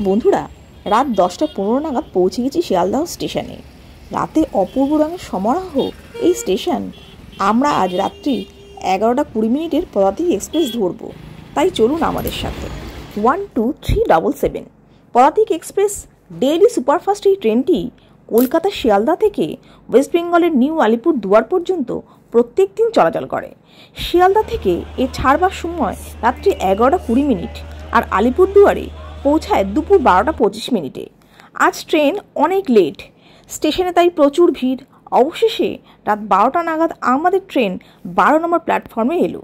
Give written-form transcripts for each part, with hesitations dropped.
বন্ধুরা, রাত 10টা 15 নাগাদ পৌঁছে গেছি শিয়ালদহ স্টেশনে। রাতে অপূর্ব রঙের সমারোহ এই স্টেশন। আমরা আজ রাত্রি 11টা 20 পদাতিক এক্সপ্রেস ধরব, তাই চলুন আমাদের সাথে। 12377 পদাতিক এক্সপ্রেস ডেইলি সুপারফাস্ট এই ট্রেনটি কলকাতা শিয়ালদা থেকে ওয়েস্ট বেঙ্গলের নিউ আলিপুর দুয়ার পর্যন্ত প্রত্যেক দিন চলাচল করে। শিয়ালদা থেকে এর ছাড়বার সময় রাত্রি 11টা 20 আর আলিপুর দুয়ারে পৌঁছায় দুপুর 12টা 25। আজ ট্রেন অনেক লেট, স্টেশনে তাই প্রচুর ভিড়। অবশেষে রাত 12টা নাগাদ আমাদের ট্রেন 12 নম্বর প্ল্যাটফর্মে এলো।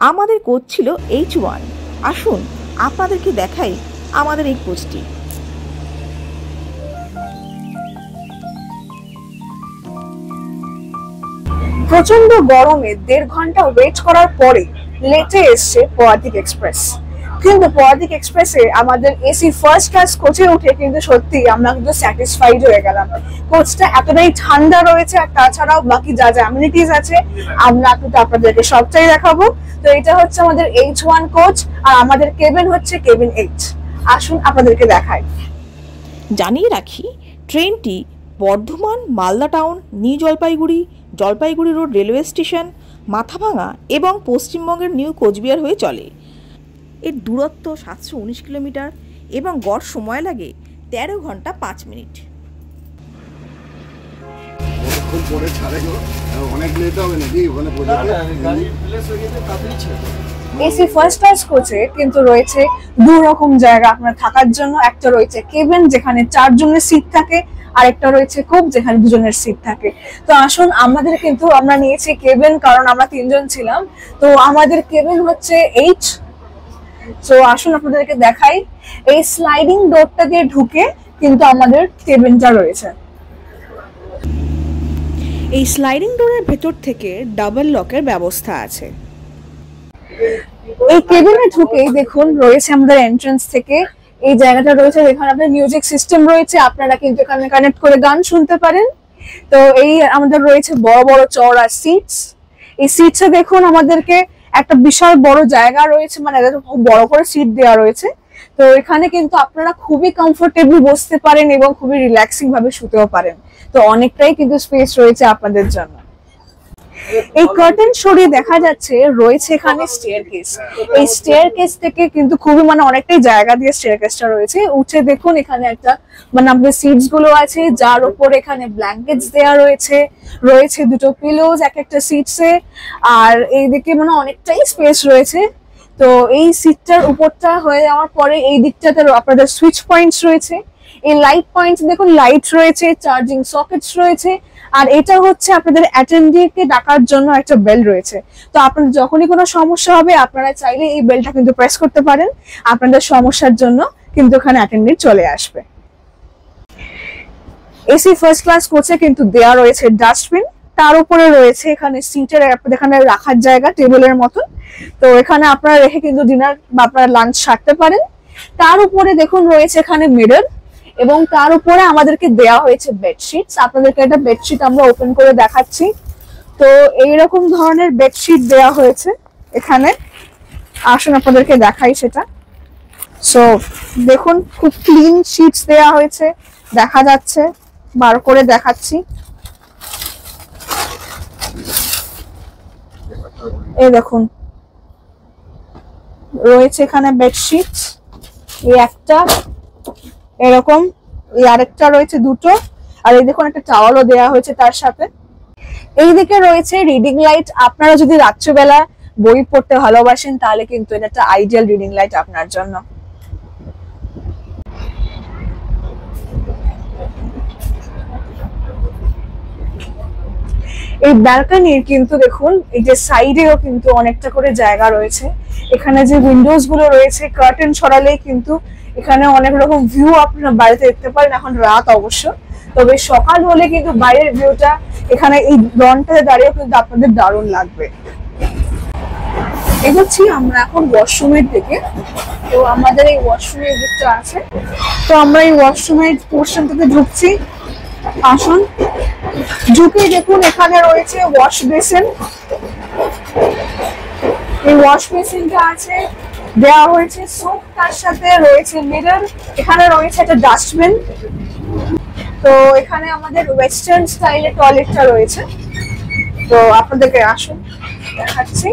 আমাদের কোচ ছিল H1। আসুন আপনাদেরকে দেখাই আমাদের এই কোচটি। প্রচন্ড গরমে 1.5 ঘন্টা ওয়েট করার পরে লেটে এসছে পদাতিক এক্সপ্রেস। কিন্তু পদাতিক এক্সপ্রেসে আমাদের এসি ফার্স্ট ক্লাস কোচে উঠে কিন্তু সত্যি আমরা কিন্তু স্যাটিসফাইড হয়ে গেলাম। কোচটা এতটাই ঠান্ডা রয়েছে, আর তাছাড়াও বাকি যা যা অ্যামিনিটিস আছে আমরা কিন্তু আপনাদেরকে সবটাই দেখাবো। তো এটা হচ্ছে আমাদের H1 কোচ, আর আমাদের কেবিন হচ্ছে কেবিন 8। আসুন আপনাদেরকে দেখাই। জানিয়ে রাখি, ট্রেনটি Bardhaman, Malda town, new Jalpaiguri, Jalpaiguri road railway station, Mathabhanga এবং পশ্চিমবঙ্গের নিউ কোচবিহার হয়ে চলে। এর দূরত্ব 719 কিলোমিটার এবং গড় সময় লাগে 13 ঘন্টা 5 মিনিট। এসি ফার্স্ট ক্লাস কোচে কিন্তু রয়েছে দু রকম জায়গা আপনার থাকার জন্য। একটা রয়েছে কেবিন, যেখানে 4 জনের সিট থাকে, আর একটা রয়েছে কুক, যেখানে 2 জনের সিট থাকে। তো আসুন, আমরা নিয়েছি কেবিন, কারণ আমরা 3 জন ছিলাম। তো আমাদের কেবিন হচ্ছে H। তো আসুন আপনাদেরকে দেখাই। এই স্লাইডিং ডোরটা দিয়ে ঢুকে কিন্তু আমাদের কেবিনটা রয়েছে। এই স্লাইডিং ডোরের ভেতর থেকে ডাবল লকের ব্যবস্থা আছে। এই কেবিনে ঢুকেই দেখুন রয়েছে আমাদের এন্ট্রান্স থেকে এই জায়গাটা রয়েছে, যেখানে আপনার মিউজিক সিস্টেম রয়েছে। আপনারা কিন্তু এখানে কানেক্ট করে গান শুনতে পারেন। তো এই আমাদের রয়েছে বড় বড় চওড়া সিটস। এই সিটসে দেখুন আমাদেরকে একটা বিশাল বড় জায়গা রয়েছে, মানে খুব বড় করে সিট দেওয়া রয়েছে। তো এখানে কিন্তু আপনারা খুবই কমফোর্টেবল বসতে পারেন এবং খুবই রিল্যাক্সিং ভাবে শুতেও পারেন। তো অনেকটাই কিন্তু স্পেস রয়েছে আপনাদের জন্য। এই কার্টেন সরিয়ে দেখা যাচ্ছে রয়েছে এখানে স্টেয়ারকেস। এই স্টেয়ারকেস থেকে কিন্তু খুবই অনেকটাই জায়গা দিয়ে স্টেয়ারকেসটা রয়েছে। উঠে দেখুন এখানে একটা আপনাদের সিটস গুলো আছে, যার উপর এখানে ব্ল্যাঙ্কেটস দেওয়া রয়েছে। রয়েছে 2টো পিলোজ এক একটা সিটসে, আর এইদিকে অনেকটাই স্পেস রয়েছে। তো এই সিটটার উপরটা হয়ে যাওয়ার পরে এই দিকটাতে আপনাদের সুইচ পয়েন্টস রয়েছে। এই লাইট পয়েন্টস দেখুন, লাইট রয়েছে, চার্জিং সকেটস রয়েছে, আর এটা হচ্ছে আপনাদের অ্যাটেন্ডেন্টকে ডাকার জন্য একটা বেল রয়েছে। তো আপনাদের যখনই কোনো সমস্যা হবে আপনারা চাইলে এই বেলটা কিন্তু প্রেস করতে পারেন। আপনাদের সমস্যার জন্য কিন্তু এখানে অ্যাটেন্ডেন্ট চলে আসবে। এসি ফার্স্ট ক্লাস কোচে কিন্তু দেয়া রয়েছে ডাস্টবিন, তার উপরে রয়েছে এখানে সিটের এখানে রাখার জায়গা টেবিলের মতন। তো এখানে আপনারা রেখে কিন্তু ডিনার বা আপনারা লাঞ্চ সারতে পারেন। তার উপরে দেখুন রয়েছে এখানে মিরর, এবং তার উপরে আমাদেরকে দেয়া হয়েছে বেডশিটস। আপনাদেরকে একটা বেডশিট আমরা ওপেন করে দেখাচ্ছি। তো এইরকম ধরনের বেডশিট দেয়া হয়েছে এখানে। আসুন আপনাদেরকে দেখাই সেটা। সো দেখুন, খুব ক্লিন শিটস দেয়া হয়েছে, দেখা যাচ্ছে, বার করে দেখাচ্ছি। এই দেখুন রয়েছে এখানে বেডশিটস, এই একটা, এরকম এই আরেকটা রয়েছে 2টো, আর এই দেখুন একটা টাওয়ালও দেওয়া হয়েছে তার সাথে। এইদিকে রয়েছে রিডিং লাইট। আপনারা যদি রাত্রিবেলা বই পড়তে ভালোবাসেন তাহলে কিন্তু এটা একটা আইডিয়াল রিডিং লাইট আপনার জন্য। এই ব্যালকনির কিন্তু দেখুন এই যে সাইডেও কিন্তু অনেকটা করে জায়গা রয়েছে। এখানে যে উইন্ডোজ গুলো রয়েছে, কার্টেন সরালেই কিন্তু এখানে অনেক রকম ভিউ আপনারা বাইরে দেখতে পারেন। এখন রাত অবশ্য, তবে সকাল হলে কিন্তু বাইরের ভিউটা এখানে এই লনটাতে দাঁড়িয়ে কিন্তু আপনাদের দারুণ লাগবে। এগোচ্ছি আমরা এখন ওয়াশরুমের দিকে। তো আমাদের এই ওয়াশরুমের দিকটা আছে, তো আমরা এই ওয়াশরুমের পোর্শনটাতে ঢুকছি। আসুন, ঢুকে দেখুন এখানে রয়েছে ওয়াশ বেসিন। এই ওয়াশ বেসিনটা আছে দেওয়া হয়েছে সোপ, তার সাথে রয়েছে মিরর, এখানে রয়েছে একটা ডাস্টবিন। তো এখানে আমাদের ওয়েস্টার্ন স্টাইলের টয়লেটটা রয়েছে, তো আপনাদেরকে আসুন দেখাচ্ছি।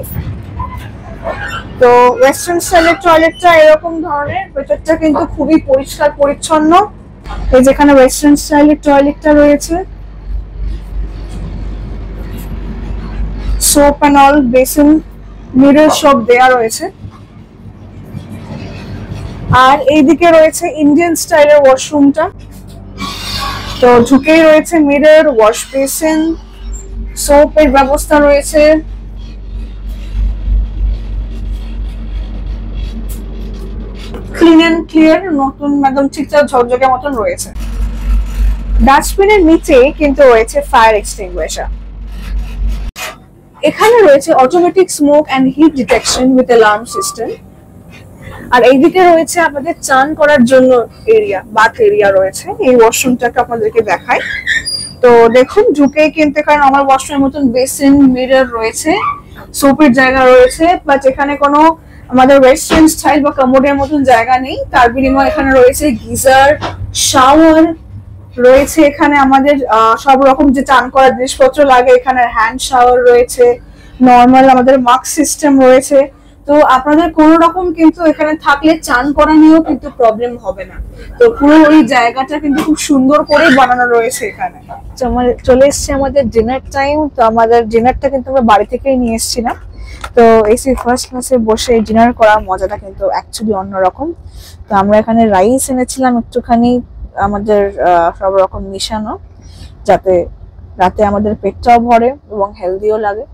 তো ওয়েস্টার্ন স্টাইলের টয়লেটটা এরকম ধরনের, ভেতরটা কিন্তু খুবই পরিষ্কার পরিচ্ছন্ন। এই যেখানে ওয়েস্টার্ন স্টাইলের টয়লেটটা রয়েছে, soap and all, basin, mirror সব দেয়া রয়েছে। আর এইদিকে রয়েছে ইন্ডিয়ান স্টাইলের ওয়াশরুমটা। তো ঢুকেই রয়েছে মিরর, ওয়াশ বেসিন, সোপের ব্যবস্থা রয়েছে। ক্লিন এন্ড ক্লিয়ার, নতুন একদম ঠিকঠাক ঝকঝকে মতন রয়েছে। ডাস্টবিনের নিচে কিন্তু রয়েছে ফায়ার এক্সটিংগুইশার। এখানে রয়েছে automatic smoke and heat detection with alarm system. আর এইদিকে রয়েছে আমাদের চান করার জন্য এরিয়া, বাথ এরিয়া রয়েছে। এই ওয়াশরুমটাকে আপনাদেরকে দেখাই। তো দেখুন, ঢুকেই কিন্তু এখানে আমার ওয়াশরুমের মতন বেসিন, মিরর রয়েছে, সোপের জায়গা রয়েছে, বাট এখানে কোনো আমাদের ওয়েস্টার্ন স্টাইল বা কমোডের মতন জায়গা নেই। তার বিনিময়ে এখানে রয়েছে গিজার, শাওয়ার রয়েছে। এখানে আমাদের সব রকম যে চান করার জিনিসপত্র লাগে, এখানে হ্যান্ড শাওয়ার রয়েছে, নর্মাল আমাদের মাস্ক সিস্টেম রয়েছে। তো আপনাদের কোনো রকম কিন্তু এখানে থাকলে চান করা নিয়েও কিন্তু প্রবলেম হবে না। তো পুরো ওই জায়গাটা কিন্তু খুব সুন্দর করে বানানো রয়েছে এখানে। চলে এসছে আমাদের ডিনার টাইম। তো আমাদের ডিনারটা কিন্তু আমরা বাড়ি থেকেই নিয়ে এসেছিলাম। তো এসি ফার্স্ট ক্লাসে বসে ডিনার করার মজাটা কিন্তু অ্যাকচুয়ালি অন্যরকম। তো আমরা এখানে রাইস এনেছিলাম একটুখানি আমাদের সব রকম মিশানো, যাতে রাতে আমাদের পেটটাও ভরে এবং হেলদিও লাগে।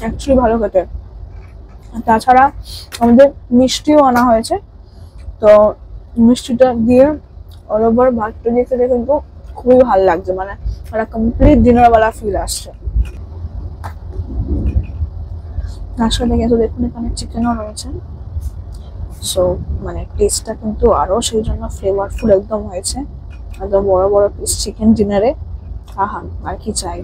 অ্যাকচুয়ালি ভালো খেতে। তাছাড়া আমাদের মিষ্টিও আনা হয়েছে। তো মিষ্টিটা দিয়ে অল ওভার ভাতটা দিয়ে খেতে কিন্তু খুবই ভালো লাগছে, মানে একটা কমপ্লিট ডিনার বেলা ফিল আসছে। তার সাথে কিন্তু দেখুন এখানে চিকেনও রয়েছে। সো মানে টেস্টটা কিন্তু আরো সেই জন্য ফ্লেভারফুল একদম হয়েছে। একদম বড় বড় পিস চিকেন ডিনারে, আহা আর কি চাই।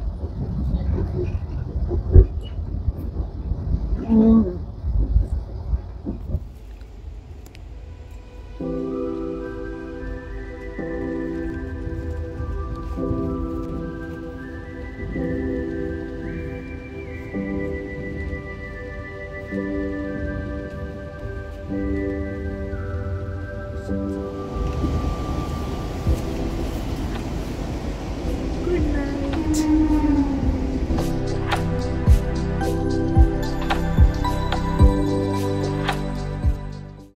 Good night.